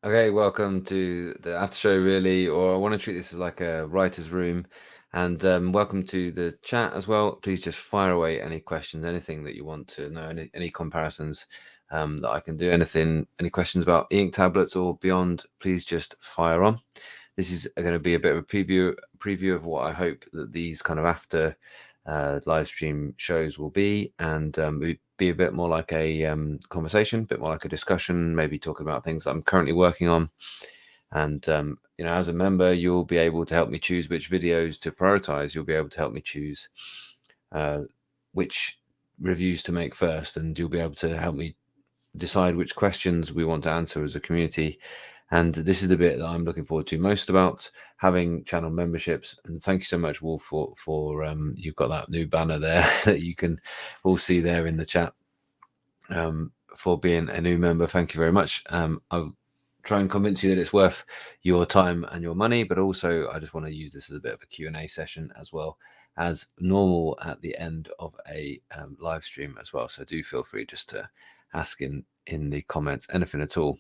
Okay, welcome to the after show, really, or I want to treat this as like a writer's room. And welcome to the chat as well. Please just fire away any questions, anything that you want to know, any comparisons that I can do, any questions about Eink tablets or beyond, please just fire on. This is going to be a bit of a preview of what I hope that these kind of after live stream shows will be, and be a bit more like a conversation, a bit more like a discussion, maybe talking about things I'm currently working on. And as a member, you'll be able to help me choose which videos to prioritize. You'll be able to help me choose which reviews to make first, and you'll be able to help me decide which questions we want to answer as a community. And this is the bit that I'm looking forward to most about having channel memberships. And thank you so much, Wolf, for you've got that new banner there that you can all see there in the chat for being a new member. Thank you very much. I'll try and convince you that it's worth your time and your money, but also I just want to use this as a bit of a Q&A session as well as normal at the end of a live stream as well. So do feel free just to ask in the comments anything at all.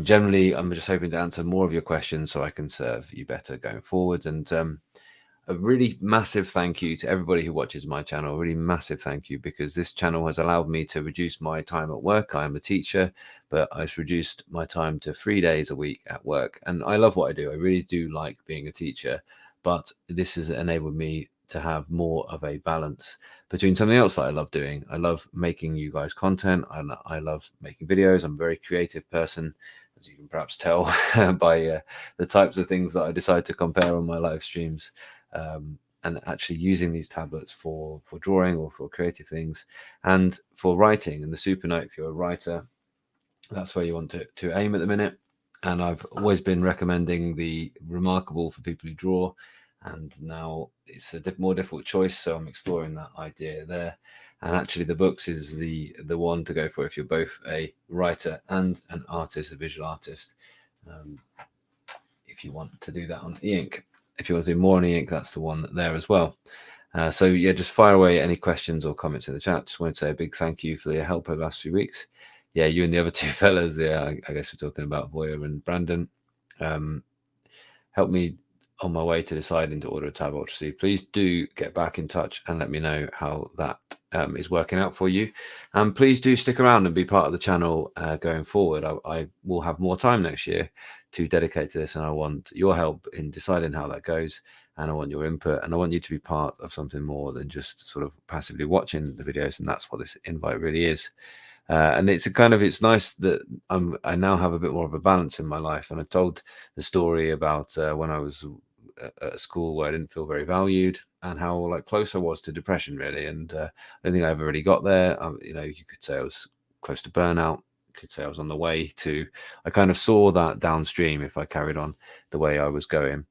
Generally, I'm just hoping to answer more of your questions so I can serve you better going forward. And a really massive thank you to everybody who watches my channel. A really massive thank you, because this channel has allowed me to reduce my time at work. I am a teacher, but I've reduced my time to 3 days a week at work. And I love what I do. I really do like being a teacher, but this has enabled me to have more of a balance between something else that I love doing. I love making you guys content. I love making videos. I'm a very creative person, as you can perhaps tell by the types of things that I decide to compare on my live streams. And actually using these tablets for drawing or for creative things and for writing. And the super note, if you're a writer, that's where you want to aim at the minute. And I've always been recommending the Remarkable for people who draw, and now it's a more difficult choice, so I'm exploring that idea there. And actually the Boox is the one to go for if you're both a writer and an artist, a visual artist, if you want to do that on Eink. If you want to do more on Eink, that's the one there as well. So yeah, just fire away any questions or comments in the chat. Just wanted to say a big thank you for your help over the last few weeks. Yeah, you and the other two fellas, yeah, I guess we're talking about Voya and Brandon, helped me on my way to deciding to order a Tab Ultra C. Please do get back in touch and let me know how that is working out for you. And please do stick around and be part of the channel going forward. I will have more time next year to dedicate to this, and I want your help in deciding how that goes, and I want your input, and I want you to be part of something more than just sort of passively watching the videos, and that's what this invite really is. And it's nice that I now have a bit more of a balance in my life. And I told the story about when I was at a school where I didn't feel very valued, and how close I was to depression, really. And I don't think I ever really got there. You could say I was close to burnout. You could say I was on the way to. I kind of saw that downstream if I carried on the way I was going.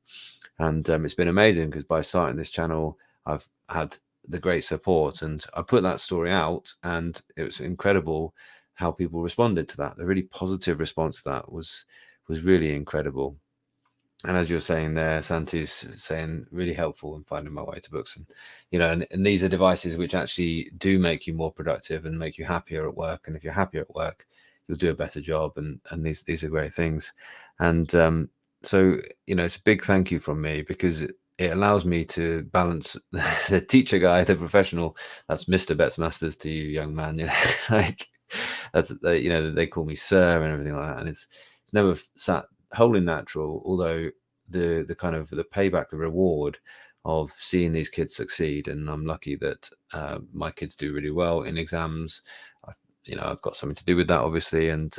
And it's been amazing, because by starting this channel, I've had the great support, and I put that story out, and it was incredible how people responded to that. The really positive response to that was really incredible. And as you're saying there, Santi's saying, really helpful in finding my way to books. And and these are devices which actually do make you more productive and make you happier at work. And if you're happier at work, you'll do a better job. And these are great things. And so it's a big thank you from me, because it allows me to balance the teacher guy, the professional. That's Mr. Betts Masters to you, young man. That's they call me sir and everything like that. And it's never sat wholly natural, although the kind of the payback, the reward of seeing these kids succeed, and I'm lucky that my kids do really well in exams. I've got something to do with that, obviously. And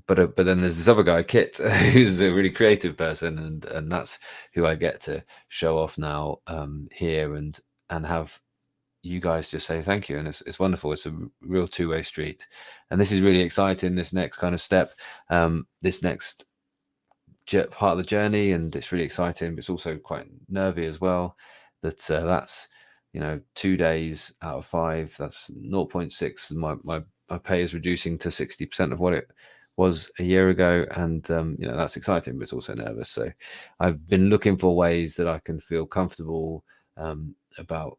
but then there's this other guy, Kit, who's a really creative person, and that's who I get to show off now here, and have you guys just say thank you. And it's wonderful. It's a real two-way street, and this is really exciting, this next kind of step, this next part of the journey. And it's really exciting, but it's also quite nervy as well, that's 2 days out of 5, that's 0.6. My pay is reducing to 60% of what it was a year ago, and that's exciting, but it's also nervous. So I've been looking for ways that I can feel comfortable about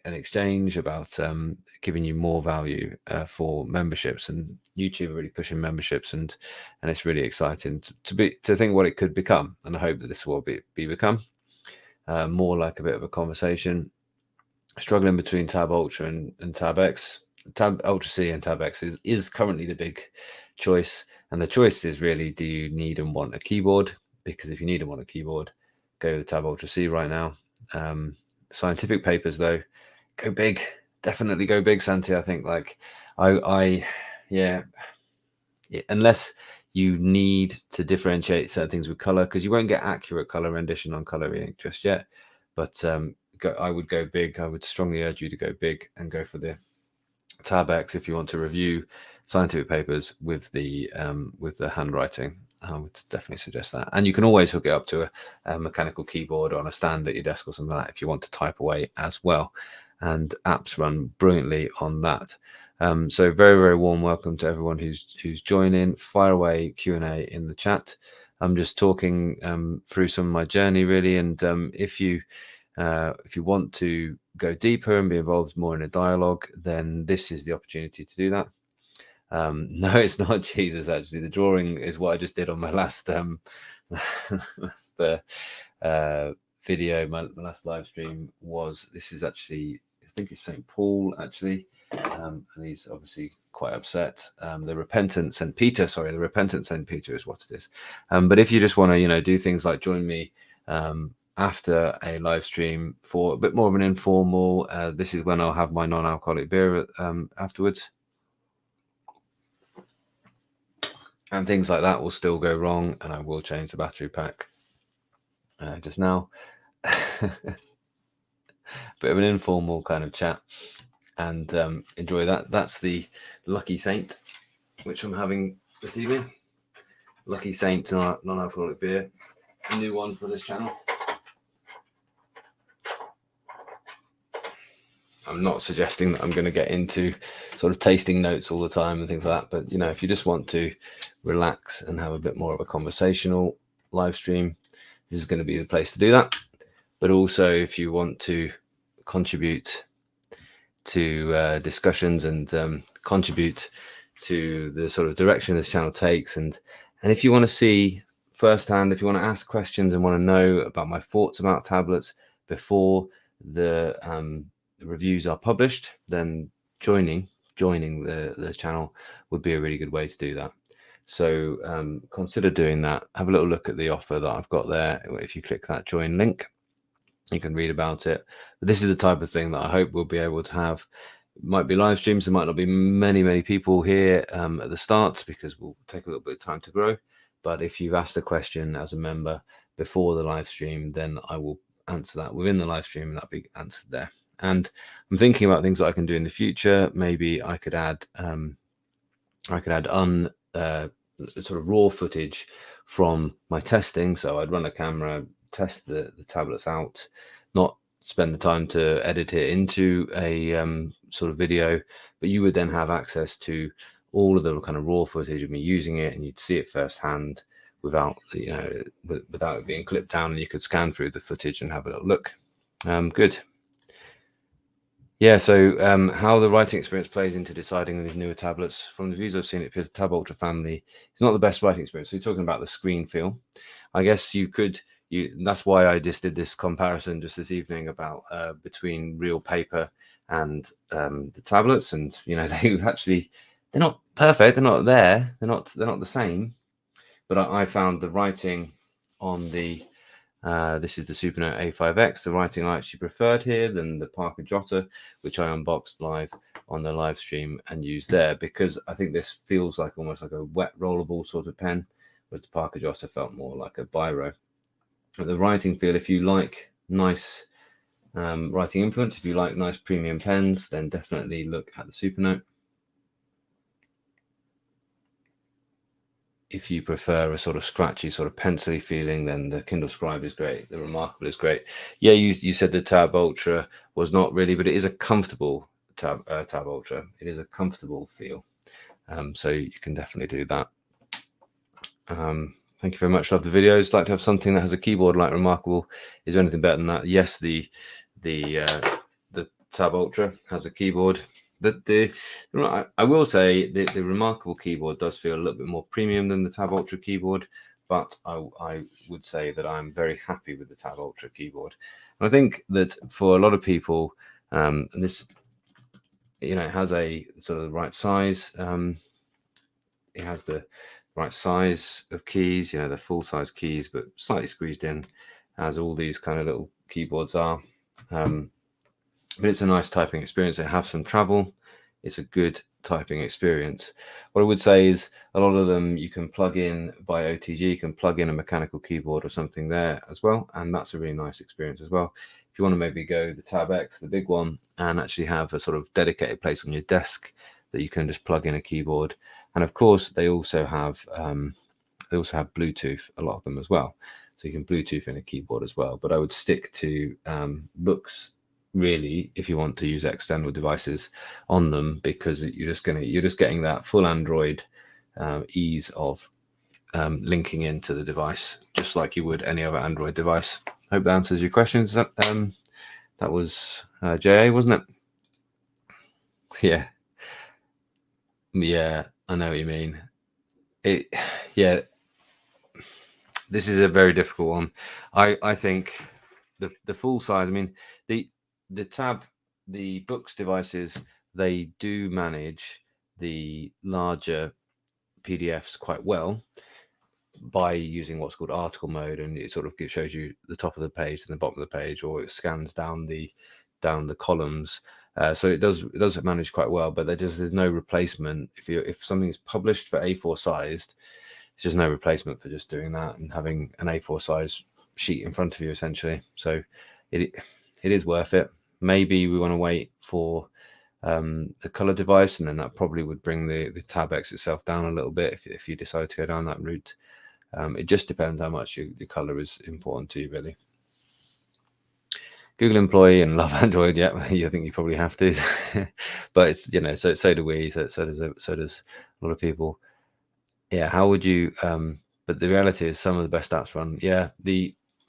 an exchange, about giving you more value for memberships, and YouTube are really pushing memberships, and it's really exciting to think what it could become. And I hope that this will become more like a bit of a conversation. Struggling between Tab Ultra and Tab X. Tab Ultra C and Tab X is currently the big choice, and the choice is really, do you need and want a keyboard? Because if you need and want a keyboard, go with Tab Ultra C right now. Scientific papers though, go big. Definitely go big, Santi. I think, like, yeah, unless you need to differentiate certain things with color, because you won't get accurate color rendition on Color Ink just yet. But I would go big. I would strongly urge you to go big and go for the Tab X if you want to review scientific papers with the handwriting. I would definitely suggest that. And you can always hook it up to a mechanical keyboard on a stand at your desk or something like that if you want to type away as well. And apps run brilliantly on that. So very, very warm welcome to everyone who's joining. Fire away Q&A in the chat. I'm just talking through some of my journey, really. And if you want to go deeper and be involved more in a dialogue, then this is the opportunity to do that. No, it's not Jesus, actually. The drawing is what I just did on my last video, my last live stream was. This is actually, I think it's St. Paul, actually. And he's obviously quite upset. The repentant St. Peter is what it is. But if you just want to, do things like join me after a live stream for a bit more of an informal, this is when I'll have my non-alcoholic beer afterwards. And things like that will still go wrong, and I will change the battery pack just now. Bit of an informal kind of chat, and enjoy that. That's the Lucky Saint, which I'm having this evening. Lucky Saint non-alcoholic beer, a new one for this channel. I'm not suggesting that I'm going to get into sort of tasting notes all the time and things like that. But, if you just want to relax and have a bit more of a conversational live stream, this is going to be the place to do that. But also, if you want to contribute to discussions and contribute to the sort of direction this channel takes, and if you want to see firsthand, if you want to ask questions and want to know about my thoughts about tablets before the reviews are published, then joining the channel would be a really good way to do that. So consider doing that. Have a little look at the offer that I've got there. If you click that join link, you can read about it. But this is the type of thing that I hope we'll be able to have. It might be live streams. There might not be many people here at the start, because we'll take a little bit of time to grow. But if you've asked a question as a member before the live stream, then I will answer that within the live stream, and that'll be answered there. And I'm thinking about things that I can do in the future. Maybe I could add sort of raw footage from my testing. So I'd run a camera, test the tablets out, not spend the time to edit it into a sort of video, but you would then have access to all of the kind of raw footage of me using it, and you'd see it firsthand without without it being clipped down, and you could scan through the footage and have a little look. Good. Yeah, so how the writing experience plays into deciding these newer tablets. From the views I've seen, it appears the Tab Ultra family is not the best writing experience. So you're talking about the screen feel. I guess that's why I just did this comparison just this evening about between real paper and the tablets. And, they're not perfect. They're not there. They're not the same. But I found the writing on the this is the Supernote A5X, the writing I actually preferred here than the Parker Jotter, which I unboxed live on the live stream and used there, because I think this feels like almost like a wet rollable sort of pen, whereas the Parker Jotter felt more like a biro. But the writing feel, if you like nice writing implements, if you like nice premium pens, then definitely look at the Supernote. If you prefer a sort of scratchy, sort of pencily feeling, then the Kindle Scribe is great. The Remarkable is great. Yeah, you said the Tab Ultra was not really, but it is a comfortable Tab Ultra. It is a comfortable feel. So you can definitely do that. Thank you very much. Love the videos. Like to have something that has a keyboard like Remarkable. Is there anything better than that? Yes, the Tab Ultra has a keyboard. I will say the Remarkable keyboard does feel a little bit more premium than the Tab Ultra keyboard, but I would say that I'm very happy with the Tab Ultra keyboard. And I think that for a lot of people, and this, it has a sort of the right size. It has the right size of keys, the full size keys, but slightly squeezed in, as all these kind of little keyboards are. But it's a nice typing experience. It has some travel. It's a good typing experience. What I would say is a lot of them you can plug in by OTG. You can plug in a mechanical keyboard or something there as well, and that's a really nice experience as well. If you want to maybe go the Tab X, the big one, and actually have a sort of dedicated place on your desk that you can just plug in a keyboard. And of course, they also have Bluetooth, a lot of them as well. So you can Bluetooth in a keyboard as well. But I would stick to Boox, really, if you want to use external devices on them, because you're just getting that full Android ease of linking into the device, just like you would any other Android device. Hope that answers your questions. That was JA, wasn't it? Yeah, I know what you mean. This is a very difficult one. I think the full size, I mean, the Boox devices, they do manage the larger PDFs quite well by using what's called article mode, and it sort of shows you the top of the page and the bottom of the page, or it scans down the columns. So it does manage quite well, but there's no replacement. If something's published for A4 sized, there's just no replacement for just doing that and having an A4 size sheet in front of you, essentially. So it is worth it. Maybe we want to wait for the color device, and then that probably would bring the Tab X itself down a little bit if you decide to go down that route. It just depends how much your color is important to you, really. Google employee and love Android. Yeah, I think you probably have to, but it's so do we. So does a lot of people. Yeah, how would you? But the reality is, some of the best apps run. Yeah,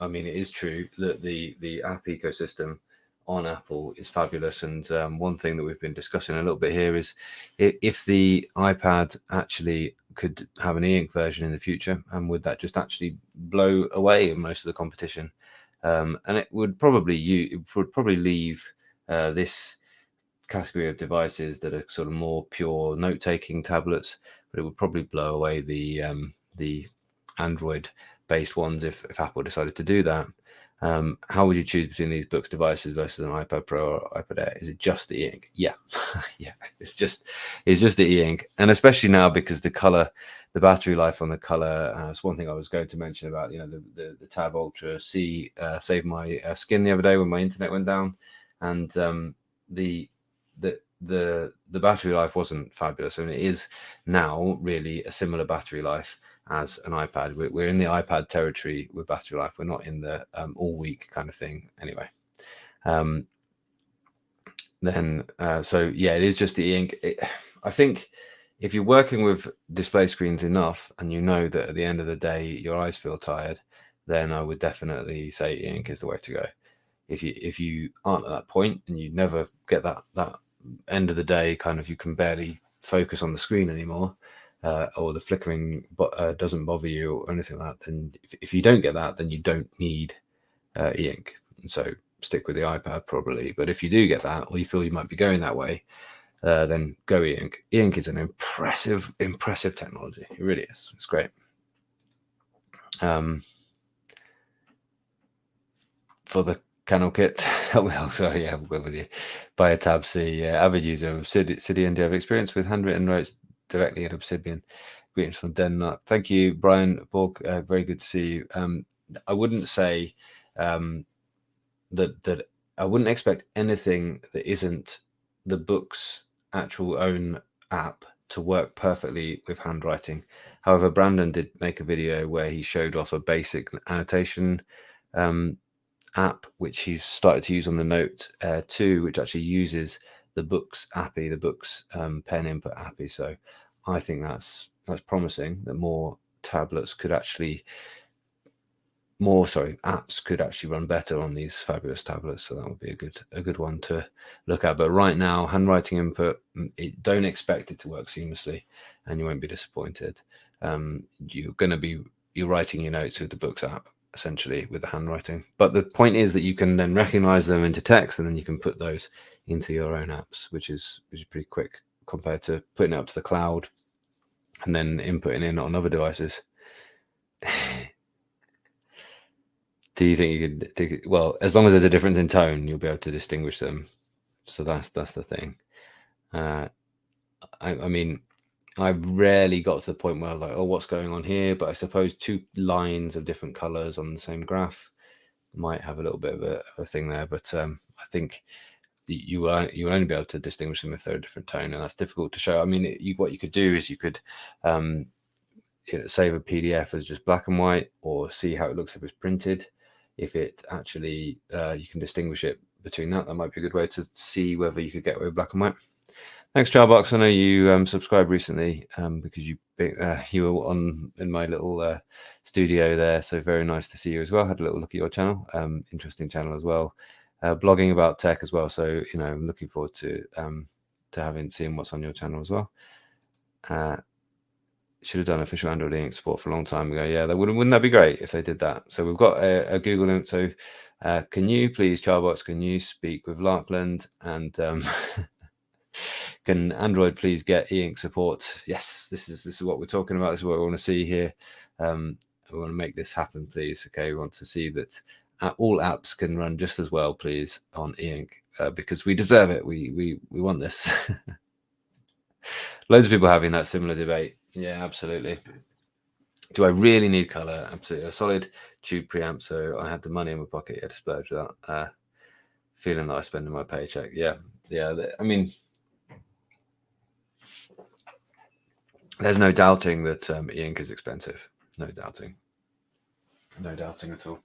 I mean, it is true that the app ecosystem on Apple is fabulous. And one thing that we've been discussing a little bit here is if the iPad actually could have an Eink version in the future, and would that just actually blow away most of the competition? And it would probably leave this category of devices that are sort of more pure note-taking tablets, but it would probably blow away the Android-based ones if Apple decided to do that. How would you choose between these Boox devices versus an iPad Pro or iPad Air? Is it just the Eink? Yeah, yeah. It's just the Eink, and especially now because the battery life on the color. It's one thing I was going to mention about the Tab Ultra C saved my skin the other day when my internet went down, and the battery life wasn't fabulous. I mean, it is now really a similar battery life as an iPad. We're in the iPad territory with battery life. We're not in the all week kind of thing anyway. So yeah, it is just the Eink. I think if you're working with display screens enough, and you know that at the end of the day your eyes feel tired, then I would definitely say Eink is the way to go. If you aren't at that point and you never get that end of the day kind of, you can barely focus on the screen anymore, or the flickering doesn't bother you or anything like that, then if you don't get that, then you don't need Eink. And so stick with the iPad probably. But if you do get that, or you feel you might be going that way, then go Eink. Eink is an impressive technology. It really is. It's great. For the Canal kit, well, sorry, yeah, we'll go with you. Buy a Tab C. Avid user of Obsidian. Do you have experience with handwritten notes directly at Obsidian? Greetings from Denmark. Thank you, Brian Borg. Very good to see you. I wouldn't say that I wouldn't expect anything that isn't the Boox actual own app to work perfectly with handwriting. However, Brandon did make a video where he showed off a basic annotation app which he's started to use on the Note 2, which actually uses the Boox API, the Boox pen input API. So I think that's promising, that more tablets could actually apps could actually run better on these fabulous tablets. So that would be a good one to look at. But right now, handwriting input, don't expect it to work seamlessly, and you won't be disappointed. You're writing your notes with the Boox app, essentially, with the handwriting. But the point is that you can then recognize them into text, and then you can put those into your own apps, which is pretty quick compared to putting it up to the cloud and then inputting in on other devices. Do you think you could? Well, as long as there's a difference in tone, you'll be able to distinguish them. So that's the thing. I mean, I've rarely got to the point where I was like, oh, what's going on here? But I suppose 2 lines of different colors on the same graph might have a little bit of a thing there. But I think you will only be able to distinguish them if they're a different tone, and that's difficult to show. I mean, what you could do is you could save a PDF as just black and white, or see how it looks if it's printed. If it actually you can distinguish it between that might be a good way to see whether you could get away with black and white. Thanks, Charbox. I know you subscribed recently because you were on in my little studio there, so very nice to see you as well. Had a little look at your channel, interesting channel as well, blogging about tech as well. So I'm looking forward to seeing what's on your channel as well. Should have done official Android Eink support for a long time ago. Yeah, wouldn't that be great if they did that? So we've got a Google link. So can you please, Charbox, can you speak with Larkland, and can Android please get Eink support? Yes, this is what we're talking about. This is what we want to see here. We want to make this happen, please. Okay, we want to see that all apps can run just as well, please, on Eink, because we deserve it. We want this. Loads of people having that similar debate. Yeah, absolutely. Do I really need color? Absolutely. A solid tube preamp, so I had the money in my pocket to splurge without feeling that I spend in my paycheck. Yeah. I mean, there's no doubting that Eink is expensive. No doubting at all.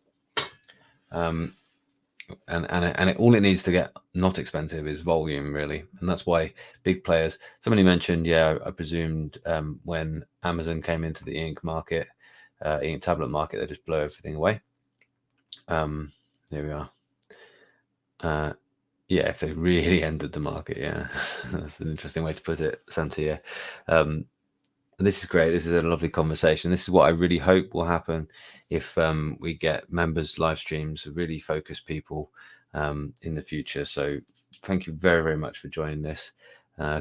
And all it needs to get not expensive is volume, really, and that's why big players. Somebody mentioned, I presumed when Amazon came into the Eink market, Eink tablet market, they just blow everything away. There we are. If they really ended the market, that's an interesting way to put it, Santia. This is great. This is a lovely conversation. This is what I really hope will happen if we get members live streams, really focused people in the future. So thank you very, very much for joining this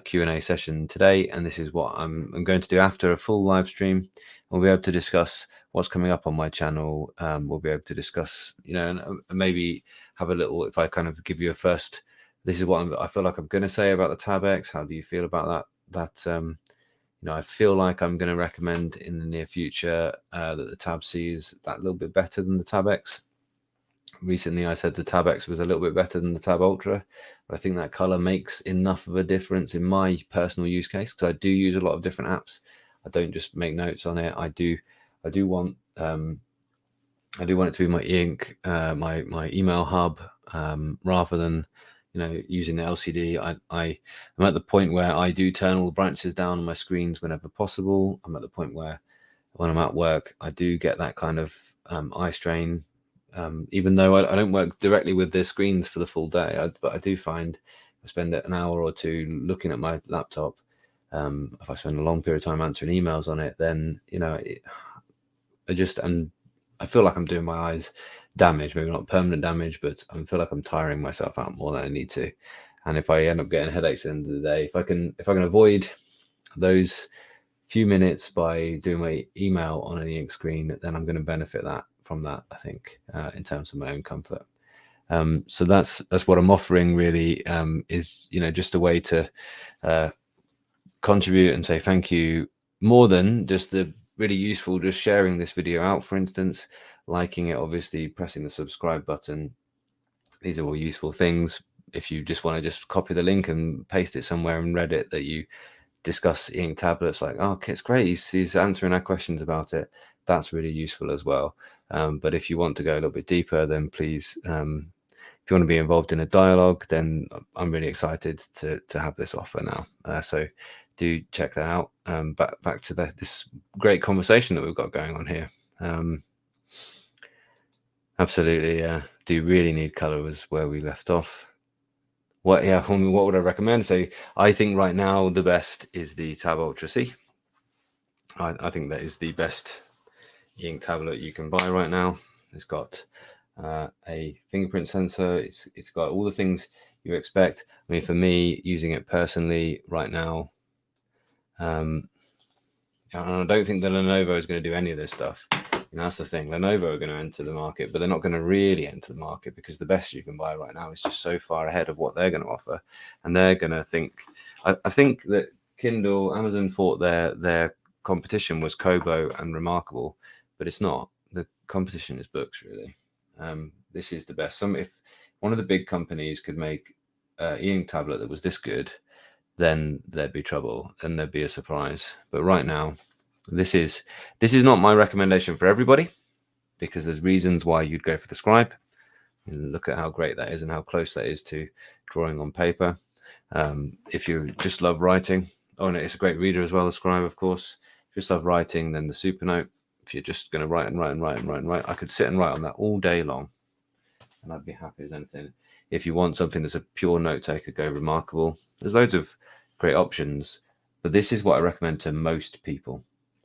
Q&A session today. And this is what I'm going to do after a full live stream. We'll be able to discuss what's coming up on my channel. We'll be able to discuss, and maybe have a little, if I kind of give you a first, this is what I feel like I'm going to say about the Tab X. How do you feel about that? I feel like I'm going to recommend in the near future that the Tab C is that little bit better than the Tab X. Recently, I said the Tab X was a little bit better than the Tab Ultra, but I think that color makes enough of a difference in my personal use case, because I do use a lot of different apps. I don't just make notes on it. I do want it to be my Eink, my email hub, rather than using the LCD. I'm at the point where I do turn all the brightnesses down on my screens whenever possible. I'm at the point where when I'm at work, I do get that kind of eye strain, even though I don't work directly with the screens for the full day. But I do find I spend an hour or two looking at my laptop. If I spend a long period of time answering emails on it, then I feel like I'm doing my eyes damage, maybe not permanent damage, but I feel like I'm tiring myself out more than I need to. And if I end up getting headaches at the end of the day, if I can avoid those few minutes by doing my email on an Eink screen, then I'm going to benefit from that, I think, in terms of my own comfort. So that's what I'm offering, really, is just a way to contribute and say thank you, more than just the really useful, just sharing this video out, for instance, liking it, obviously pressing the subscribe button. These are all useful things. If you just want to just copy the link and paste it somewhere in Reddit that you discuss Eink tablets, like, oh, okay, it's great, he's answering our questions about it, that's really useful as well. But if you want to go a little bit deeper, then please, if you want to be involved in a dialogue, then I'm really excited to have this offer now. So do check that out. Back to this great conversation that we've got going on here. Absolutely, yeah. Do you really need color was where we left off. What, yeah, I mean, what would I recommend? So I think right now the best is the Tab Ultra C. I think that is the best Eink tablet you can buy right now. It's got a fingerprint sensor. It's got all the things you expect. I mean, for me, using it personally right now, I don't think the Lenovo is going to do any of this stuff. And that's the thing. Lenovo are going to enter the market, but they're not going to really enter the market because the best you can buy right now is just so far ahead of what they're going to offer. And they're going to think, I think that Kindle, Amazon thought their competition was Kobo and Remarkable, but it's not. The competition is books, really. This is the best. If one of the big companies could make an e-ink tablet that was this good, then there'd be trouble and there'd be a surprise. But right now, this is not my recommendation for everybody, because there's reasons why you'd go for the Scribe. And look at how great that is and how close that is to drawing on paper. If you just love writing, no, it's a great reader as well, the Scribe, of course. If you just love writing, then the Supernote. If you're just going to write and write and write and write and write, I could sit and write on that all day long, and I'd be happy as anything. If you want something that's a pure note taker, go Remarkable. There's loads of great options, but this is what I recommend to most people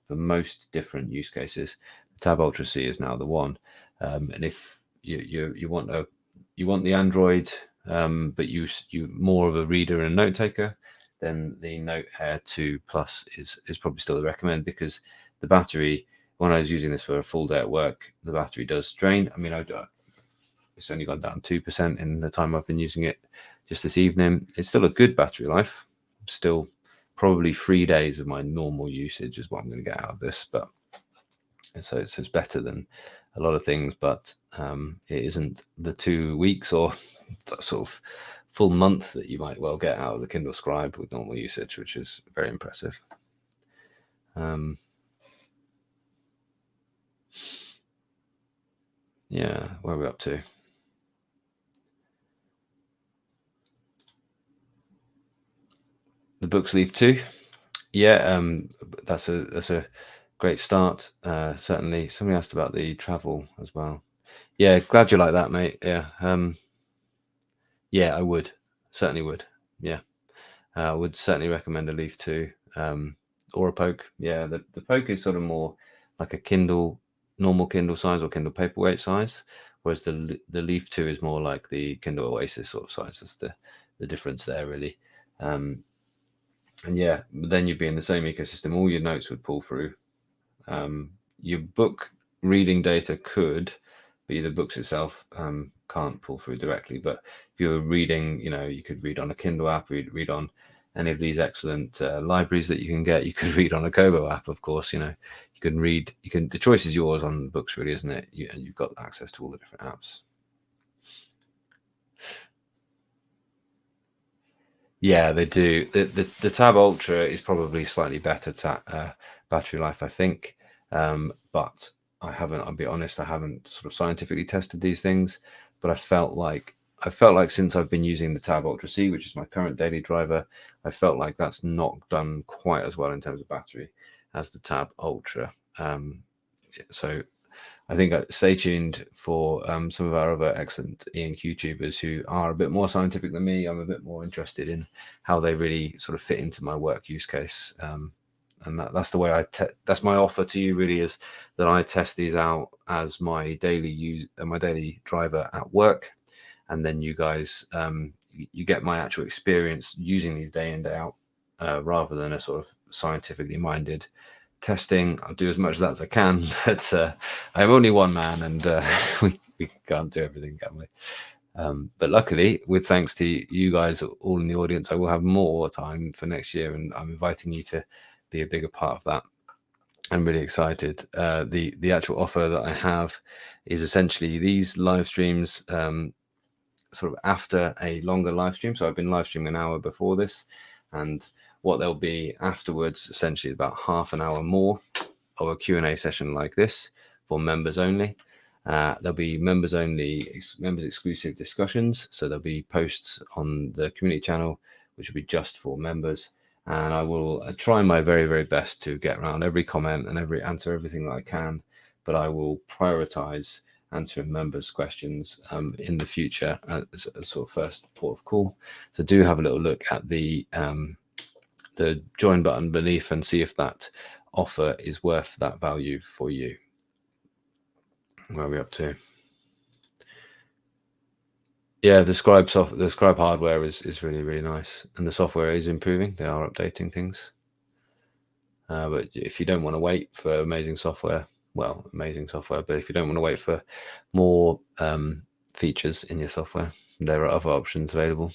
for most different use cases. The Tab Ultra C is now the one, and if you want the Android, but you more of a reader and a note taker, then the Note Air 2 Plus is probably still the recommend, because the battery, when I was using this for a full day at work, the battery does drain. I mean, it's only gone down 2% in the time I've been using it just this evening. It's still a good battery life. Still probably 3 days of my normal usage is what I'm going to get out of this. But so it's better than a lot of things, but it isn't the 2 weeks or sort of full month that you might well get out of the Kindle Scribe with normal usage, which is very impressive. Yeah, where are we up to? The Books Leave 2. Yeah, that's a great start. Certainly. Somebody asked about the travel as well. Yeah, glad you like that, mate. Yeah. Yeah, I would. Certainly would. Yeah. I would certainly recommend a Leaf 2, or a Poke. Yeah, the Poke is sort of more like a Kindle, normal Kindle size or Kindle paperwhite size, whereas the Leaf 2 is more like the Kindle Oasis sort of size. That's the difference there, really. And yeah, then you'd be in the same ecosystem. All your notes would pull through. Your book reading data could, but the books itself can't pull through directly. But if you're reading, you could read on a Kindle app, read on any of these excellent libraries that you can get. You could read on a Kobo app, of course. You can read. The choice is yours on books, really, isn't it? And you've got access to all the different apps. Yeah, they do. The Tab Ultra is probably slightly better battery life, I think. But I'll be honest, I haven't sort of scientifically tested these things, but I felt like since I've been using the Tab Ultra C, which is my current daily driver, I felt like that's not done quite as well in terms of battery as the Tab Ultra. So I think stay tuned for some of our other excellent Eink YouTubers who are a bit more scientific than me. I'm a bit more interested in how they really sort of fit into my work use case. And that's the way that's my offer to you, really, is that I test these out as my daily driver at work. And then you guys, you get my actual experience using these day in, day out, rather than a sort of scientifically minded testing. I'll do as much of that as I can, but I'm only one man, and we can't do everything, can we? But luckily, with thanks to you guys all in the audience, I will have more time for next year, and I'm inviting you to be a bigger part of that. I'm really excited. The actual offer that I have is essentially these live streams, sort of after a longer live stream. So I've been live streaming an hour before this, and what there'll be afterwards, essentially about half an hour more of a Q&A session like this for members only. There'll be members exclusive discussions. So there'll be posts on the community channel, which will be just for members. And I will try my very, very best to get around every comment and answer everything that I can, but I will prioritize answering members' questions in the future as a sort of first port of call. So do have a little look at the join button beneath and see if that offer is worth that value for you. Where are we up to? Yeah, the Scribe hardware is really, really nice, and the software is improving. They are updating things. But if you don't want to wait for amazing software, but if you don't want to wait for more features in your software, there are other options available.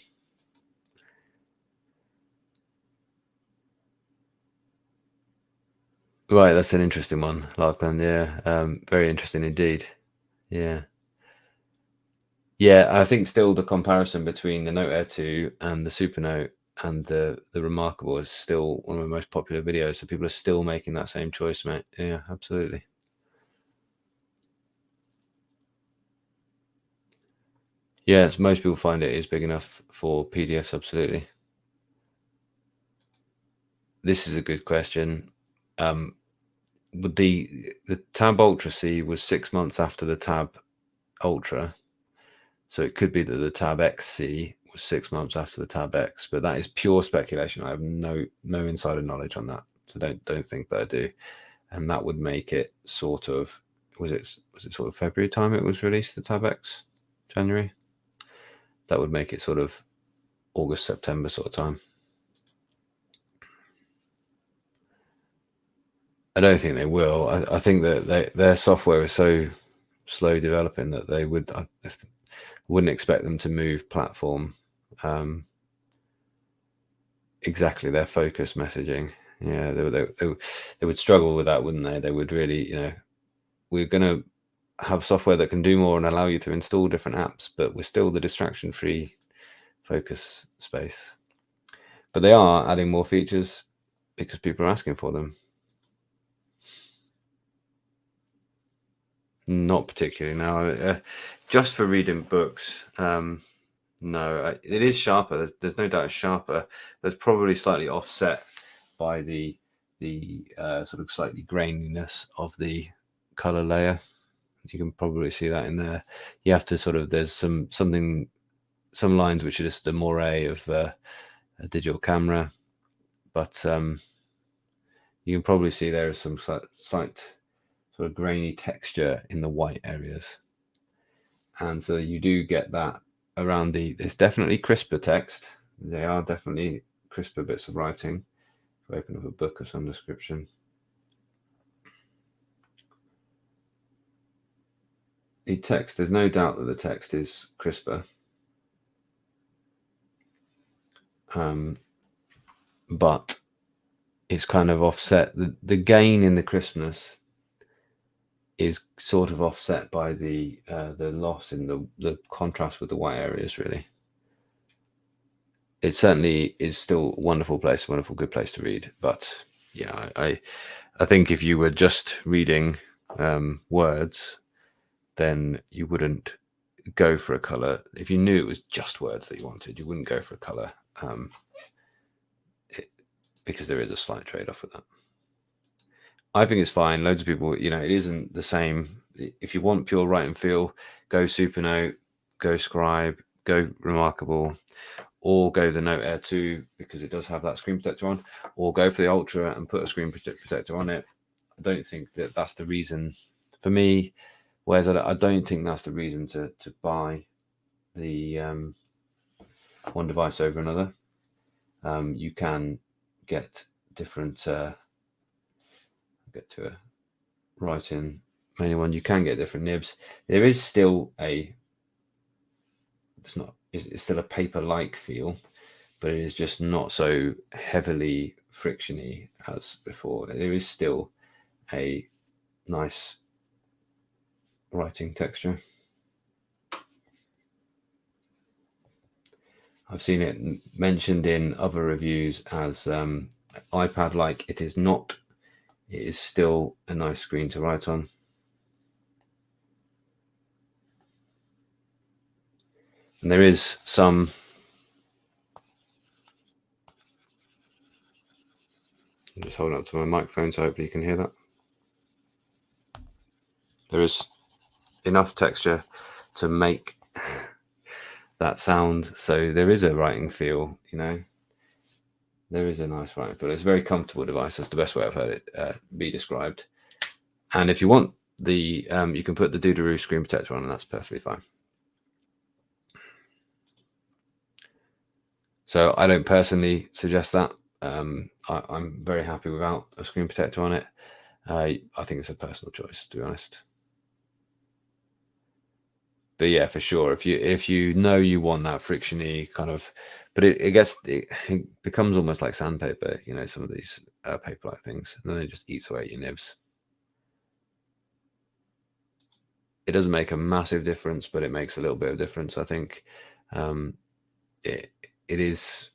Right, that's an interesting one, Larkland. Yeah, very interesting indeed. Yeah. Yeah, I think still the comparison between the Note Air 2 and the Supernote and the Remarkable is still one of my most popular videos. So people are still making that same choice, mate. Yeah, absolutely. Yes, most people find it is big enough for PDFs, absolutely. This is a good question. With the Tab Ultra C was 6 months after the Tab Ultra. So it could be that the Tab XC was 6 months after the Tab X, but that is pure speculation. I have no insider knowledge on that. So don't think that I do. And that would make it sort of, was it sort of February time it was released, the Tab X? January? That would make it sort of August, September sort of time. I don't think they will. I think that their software is so slow developing that they wouldn't expect them to move platform exactly their focus messaging. Yeah, they would struggle with that, wouldn't they? They would really, we're going to have software that can do more and allow you to install different apps, but we're still the distraction-free focus space. But they are adding more features because people are asking for them. Not particularly, no. Just for reading books, no. It is sharper. There's no doubt it's sharper. There's probably slightly offset by the sort of slightly graininess of the color layer. You can probably see that in there. You have to sort of, there's some lines which are just the moire of a digital camera, but you can probably see there is some slight sort of grainy texture in the white areas. And so you do get that around there's definitely crisper text. They are definitely crisper bits of writing. If I open up a book of some description. The text, there's no doubt that the text is crisper. But it's kind of offset. The gain in the crispness is sort of offset by the loss in the contrast with the white areas, really. It certainly is still a wonderful good place to read. But yeah, I think if you were just reading words, then you wouldn't go for a color. If you knew it was just words that you wanted, you wouldn't go for a color because there is a slight trade-off with that. I think it's fine. Loads of people, it isn't the same. If you want pure write and feel, go Supernote, go Scribe, go Remarkable, or go the Note Air 2 because it does have that screen protector on, or go for the Ultra and put a screen protector on it. I don't think that that's the reason for me. Whereas I don't think that's the reason to buy the one device over another. You can get different. Get to a write-in main one. You can get different nibs. There is still it's still a paper-like feel, but it is just not so heavily frictiony as before. There is still a nice writing texture. I've seen it mentioned in other reviews as iPad-like. It is not. It is still a nice screen to write on. And there is some I'm just holding up to my microphone so hopefully you can hear that. There is enough texture to make that sound. So there is a writing feel, you know. There is a nice writing feel. It's a very comfortable device. That's the best way I've heard it be described. And if you want the, you can put the Doodaroo screen protector on, and that's perfectly fine. So I don't personally suggest that. I'm very happy without a screen protector on it. I think it's a personal choice, to be honest. But yeah, for sure, if you know you want that frictiony kind of, but it becomes almost like sandpaper, you know, some of these paper-like things, and then it just eats away at your nibs. It doesn't make a massive difference, but it makes a little bit of difference. I think it is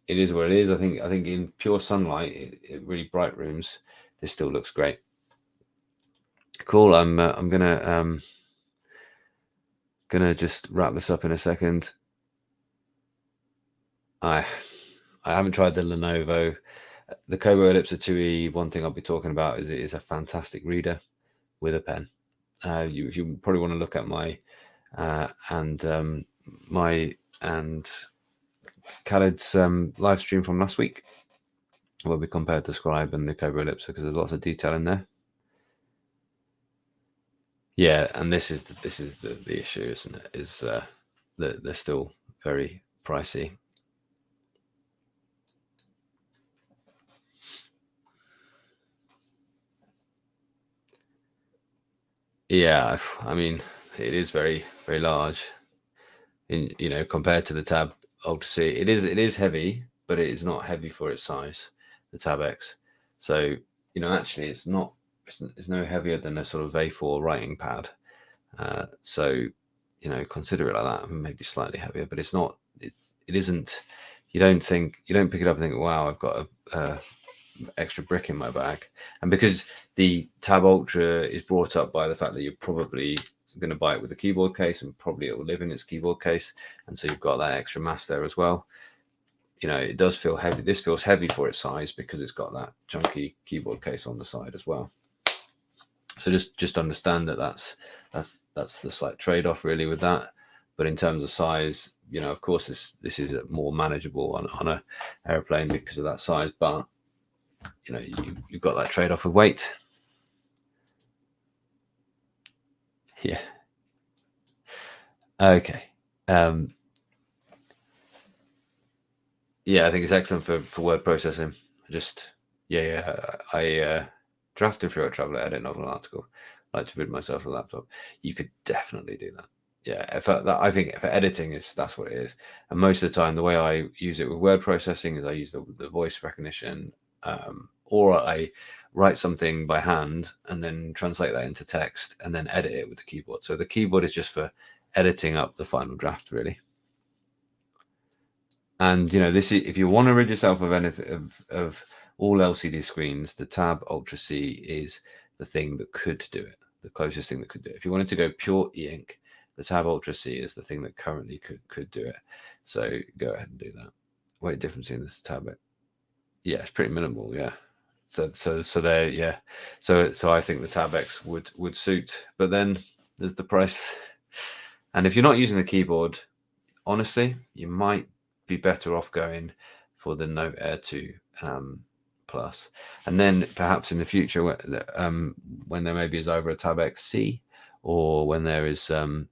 what it is. I think in pure sunlight, in really bright rooms, this still looks great. Cool. I'm gonna just wrap this up in a second. I haven't tried the Lenovo. The Kobo Ellipsa 2E. One thing I'll be talking about is it is a fantastic reader with a pen. You probably want to look at my and Khaled's live stream from last week, where we compared the Scribe and the Kobo Ellipsa, because there's lots of detail in there. Yeah, and this is the issue, isn't it? Is that they're still very pricey. Yeah, I mean, it is very, very large. In, you know, compared to the Tab Ultra C, it is heavy, but it is not heavy for its size, the Tab X. So, you know, actually, it's no heavier than a sort of A4 writing pad. So, you know, consider it like that. Maybe slightly heavier, but it's not. It isn't. You don't pick it up and think, wow, I've got a extra brick in my bag. And because the Tab Ultra is brought up by the fact that you're probably going to buy it with a keyboard case, and probably it will live in its keyboard case, and so you've got that extra mass there as well. You know, it does feel heavy. This feels heavy for its size because it's got that chunky keyboard case on the side as well. So just understand that that's the slight trade-off really with that. But in terms of size, you know, of course this is more manageable on a airplane because of that size, but you know, you've got that trade-off of weight. Yeah. Okay. Yeah, I think it's excellent for word processing. I drafted through a travel edit novel article. I like to rid myself of a laptop. You could definitely do that. Yeah, I think for editing, that's what it is. And most of the time, the way I use it with word processing is I use the voice recognition, or I write something by hand and then translate that into text and then edit it with the keyboard. So the keyboard is just for editing up the final draft, really. And you know, this is, if you want to rid yourself of anything of all LCD screens, the Tab Ultra C is the thing that could do it, the closest thing that could do it. If you wanted to go pure e-ink, the Tab Ultra C is the thing that currently could do it. So go ahead and do that. Weight difference in this tablet. Yeah, it's pretty minimal. Yeah. So there, yeah. So I think the Tab X would suit, but then there's the price. And if you're not using the keyboard, honestly, you might be better off going for the Note Air 2 Plus, and then perhaps in the future, when there maybe is either a Tab XC, or when there is another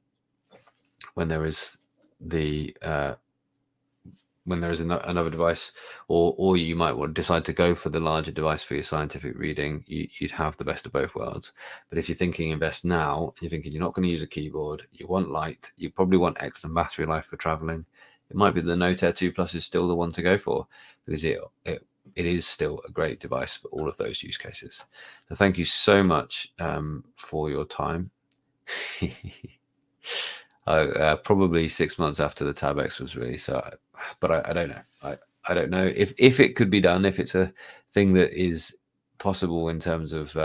device, or you might want to decide to go for the larger device for your scientific reading, you'd have the best of both worlds. But if you're thinking invest now, you're thinking you're not going to use a keyboard, you want light, you probably want excellent battery life for traveling, it might be the Note Air 2 Plus is still the one to go for, because it is still a great device for all of those use cases. So thank you so much for your time. Probably 6 months after the Tab X was released, but I don't know. I don't know if it could be done, if it's a thing that is possible in terms of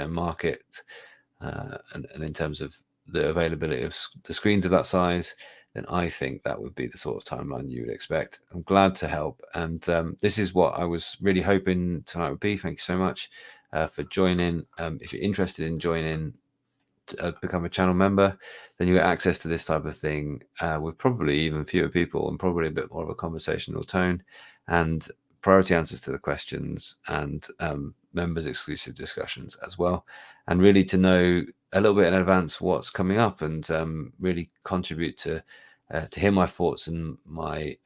market and in terms of the availability of the screens of that size. Then I think that would be the sort of timeline you would expect. I'm glad to help, and this is what I was really hoping tonight would be. Thank you so much for joining. If you're interested in joining become a channel member, then you get access to this type of thing with probably even fewer people and probably a bit more of a conversational tone, and priority answers to the questions, and members exclusive discussions as well, and really to know a little bit in advance what's coming up, and really contribute to hear my thoughts and my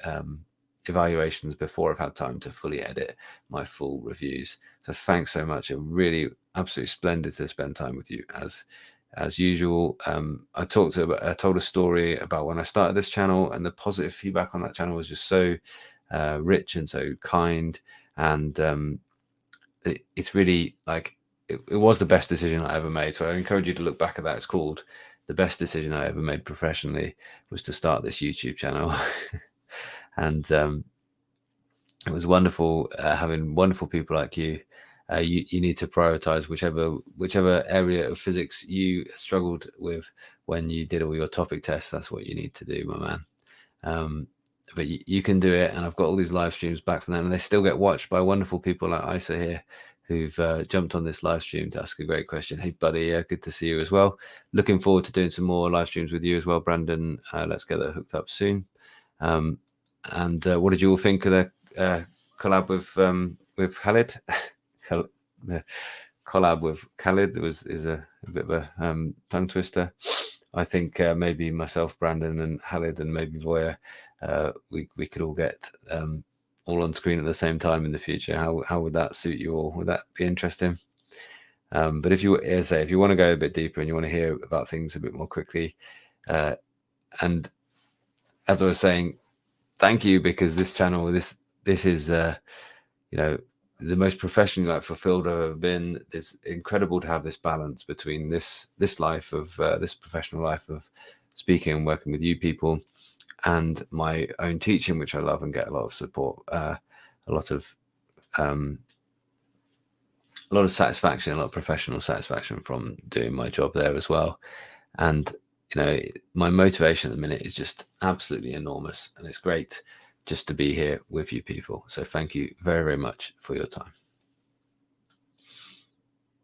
evaluations before I've had time to fully edit my full reviews. So thanks so much. It really absolutely splendid to spend time with you as usual. I told a story about when I started this channel, and the positive feedback on that channel was just so rich and so kind, and it's really like it was the best decision I ever made. So I encourage you to look back at that. It's called The Best Decision I Ever Made Professionally Was to Start This YouTube channel. And it was wonderful having wonderful people like you. You need to prioritize whichever area of physics you struggled with when you did all your topic tests. That's what you need to do, my man. But you can do it, and I've got all these live streams back from them, and they still get watched by wonderful people like Isa here, who've jumped on this live stream to ask a great question. Hey, buddy, good to see you as well. Looking forward to doing some more live streams with you as well, Brandon. Let's get that hooked up soon. And what did you all think of the collab with Khalid? The collab with Khalid is a bit of a tongue twister. I think maybe myself, Brandon, and Khalid, and maybe Voya, we could all get all on screen at the same time in the future. How would that suit you all? Would that be interesting? But if you want to go a bit deeper and you want to hear about things a bit more quickly, and as I was saying, thank you, because this channel, this is the most professionally fulfilled I've ever been. It's incredible to have this balance between this life of this professional life of speaking and working with you people, and my own teaching, which I love and get a lot of support, a lot of satisfaction, a lot of professional satisfaction from doing my job there as well. And my motivation at the minute is just absolutely enormous, and it's great just to be here with you people. So thank you very, very much for your time.